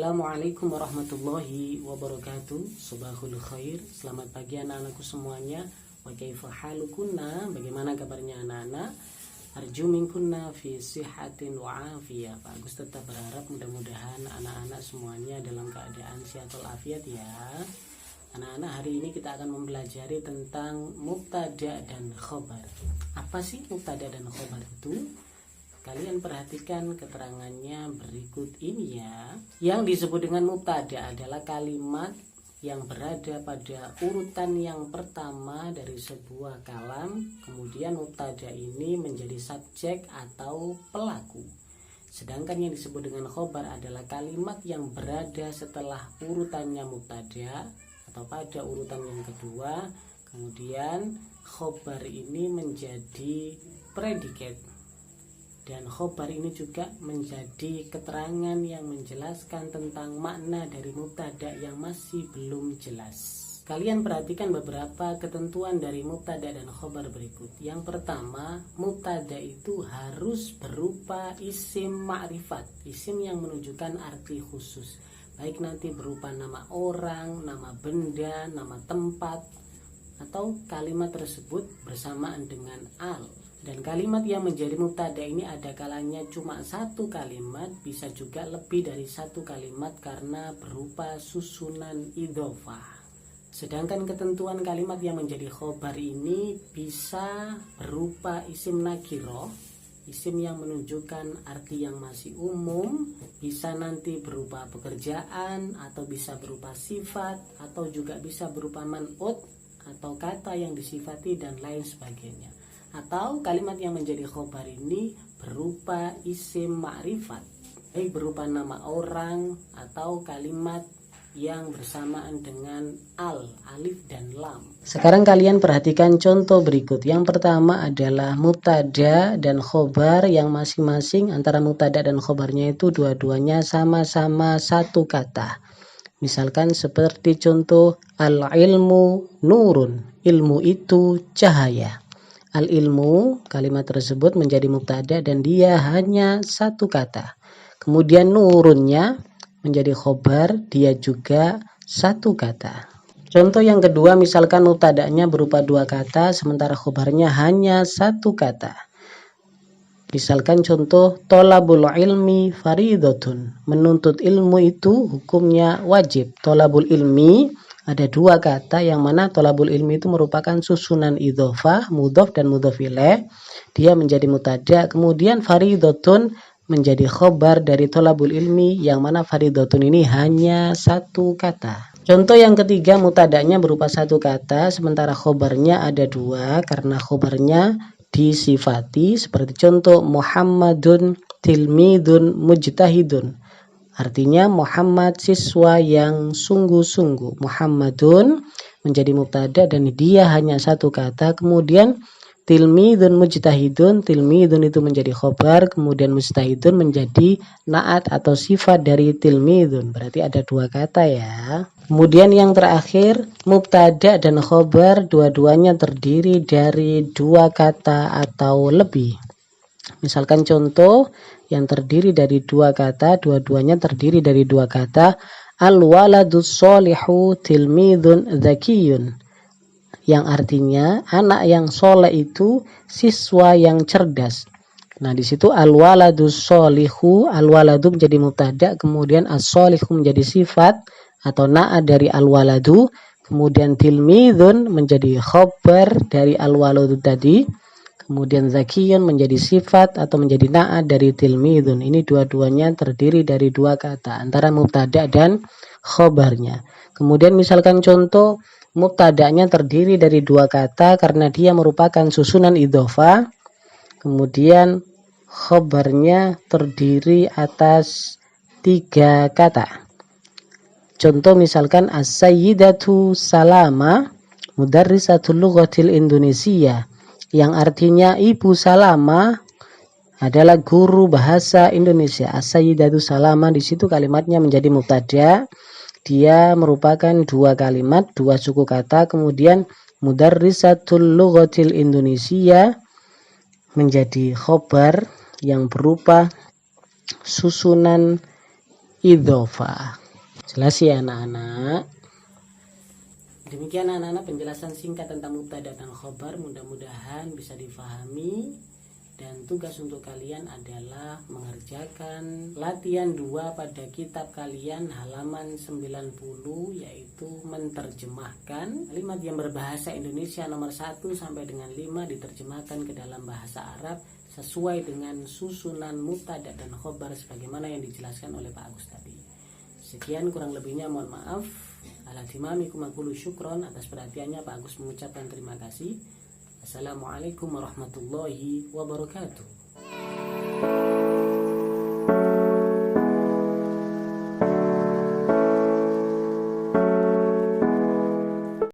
Assalamualaikum warahmatullahi wabarakatuh. Subahul khair. Selamat pagi anak-anakku semuanya. Wa kaifa halukunna? Bagaimana kabarnya anak-anak? Arju minkunna fi sihatin wa afiyah. Pak Agus tetap berharap mudah-mudahan anak-anak semuanya dalam keadaan sehat walafiat ya. Anak-anak, hari ini kita akan mempelajari tentang mubtada dan khobar. Apa sih mubtada dan khobar itu? Kalian perhatikan keterangannya berikut ini ya. Yang disebut dengan mubtada adalah kalimat yang berada pada urutan yang pertama dari sebuah kalam. Kemudian mubtada ini menjadi subjek atau pelaku. Sedangkan yang disebut dengan khobar adalah kalimat yang berada setelah urutannya mubtada atau pada urutan yang kedua. Kemudian khobar ini menjadi predikat. Dan khobar ini juga menjadi keterangan yang menjelaskan tentang makna dari mubtada yang masih belum jelas. Kalian perhatikan beberapa ketentuan dari mubtada dan khobar berikut. Yang pertama, mubtada itu harus berupa isim ma'rifat, isim yang menunjukkan arti khusus. Baik nanti berupa nama orang, nama benda, nama tempat, atau kalimat tersebut bersamaan dengan al. Dan kalimat yang menjadi mubtada ini ada kalanya cuma satu kalimat, bisa juga lebih dari satu kalimat karena berupa susunan idhofah. Sedangkan ketentuan kalimat yang menjadi khobar ini bisa berupa isim nakiroh, isim yang menunjukkan arti yang masih umum, bisa nanti berupa pekerjaan, atau bisa berupa sifat, atau juga bisa berupa man'ut, atau kata yang disifati dan lain sebagainya. Atau kalimat yang menjadi khobar ini berupa isim ma'rifat, baik berupa nama orang atau kalimat yang bersamaan dengan al, alif dan lam. Sekarang kalian perhatikan contoh berikut. Yang pertama adalah mubtada dan khobar yang masing-masing antara mubtada dan khobarnya itu dua-duanya sama-sama satu kata. Misalkan seperti contoh al-ilmu nurun, ilmu itu cahaya. Al-ilmu, kalimat tersebut menjadi mubtada dan dia hanya satu kata. Kemudian nurunnya menjadi khobar, dia juga satu kata. Contoh yang kedua, misalkan mubtadanya berupa dua kata, sementara khobarnya hanya satu kata. Misalkan contoh, tolabul ilmi faridotun, menuntut ilmu itu hukumnya wajib. Tolabul ilmi, ada dua kata yang mana tolabul ilmi itu merupakan susunan idhofah, mudhof dan mudhof ilaih. Dia menjadi mubtada. Kemudian faridotun menjadi khobar dari tolabul ilmi yang mana faridotun ini hanya satu kata. Contoh yang ketiga, mubtadanya berupa satu kata sementara khobarnya ada dua karena khobarnya disifati. Seperti contoh Muhammadun tilmidun mujtahidun. Artinya Muhammad siswa yang sungguh-sungguh. Muhammadun menjadi mubtada dan dia hanya satu kata. Kemudian tilmidun mujtahidun, tilmidun itu menjadi khobar, kemudian mujtahidun menjadi naat atau sifat dari tilmidun. Berarti ada dua kata ya. Kemudian yang terakhir, mubtada dan khobar dua-duanya terdiri dari dua kata atau lebih. Misalkan contoh yang terdiri dari dua kata, dua-duanya terdiri dari dua kata. Al-waladus solihu tilmidun zakiyun, yang artinya anak yang soleh itu siswa yang cerdas. Nah, di situ al-waladus solihu, al-waladu menjadi mubtada, kemudian as-solihu menjadi sifat atau na'at dari al-waladu, kemudian tilmidun menjadi khobar dari al-waladu tadi. Kemudian zakiyun menjadi sifat atau menjadi na'at dari tilmidun. Ini dua-duanya terdiri dari dua kata antara mubtada dan khobarnya. Kemudian misalkan contoh mubtadanya terdiri dari dua kata karena dia merupakan susunan idhofah. Kemudian khobarnya terdiri atas tiga kata. Contoh misalkan as-sayyidatu salama mudarrisatul lughatil indonesia, yang artinya Ibu Salama adalah guru bahasa Indonesia. As-sayyidatu salama, di situ kalimatnya menjadi mubtada. Dia merupakan dua kalimat, dua suku kata. Kemudian mudarrisatul lughatil indonesia menjadi khobar yang berupa susunan idhofah. Jelas ya anak-anak? Demikian anak-anak penjelasan singkat tentang mubtada dan khobar, mudah-mudahan bisa difahami. Dan tugas untuk kalian adalah mengerjakan latihan 2 pada kitab kalian halaman 90, yaitu menerjemahkan kalimat yang berbahasa Indonesia nomor 1 sampai dengan 5 diterjemahkan ke dalam bahasa Arab sesuai dengan susunan mubtada dan khobar sebagaimana yang dijelaskan oleh Pak Agus tadi. Sekian, kurang lebihnya mohon maaf. Alhamdulillahirabbil alamin, syukron atas perhatiannya. Pak Agus mengucapkan terima kasih. Assalamualaikum warahmatullahi wabarakatuh.